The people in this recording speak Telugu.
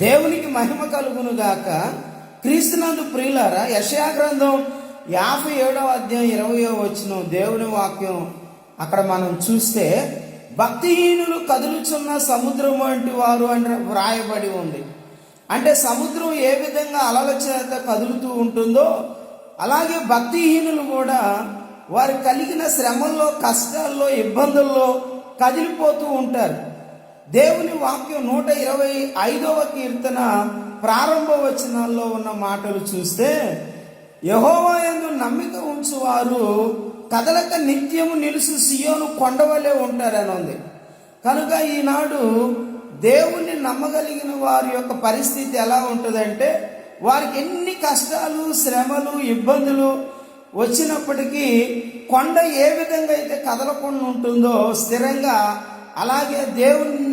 దేవునికి మహిమ కలుగును గాక. క్రీస్తునందు ప్రియులారా, యెషయా గ్రంథం 57వ అధ్యాయం 20వ వచనం దేవుని వాక్యం అక్కడ మనం చూస్తే, భక్తిహీనులు కదులుచున్న సముద్రం వంటి వారు అని వ్రాయబడి ఉంది. అంటే సముద్రం ఏ విధంగా అలల చేత కదులుతూ ఉంటుందో అలాగే భక్తిహీనులు కూడా వారు కలిగిన శ్రమల్లో, కష్టాల్లో, ఇబ్బందుల్లో కదిలిపోతూ ఉంటారు. దేవుని వాక్యం 125వ కీర్తన ప్రారంభ వచనాల్లో ఉన్న మాటలు చూస్తే, యెహోవా యందు నమ్మిక ఉంచువారు కదలక నిత్యము నిలుసు సియోను కొండవలే ఉంటారని ఉంది. కనుక ఈనాడు దేవుణ్ణి నమ్మగలిగిన వారి యొక్క పరిస్థితి ఎలా ఉంటుందంటే, వారికి ఎన్ని కష్టాలు, శ్రమలు, ఇబ్బందులు వచ్చినప్పటికీ కొండ ఏ విధంగా అయితే కదలకుండా ఉంటుందో స్థిరంగా, అలాగే దేవుని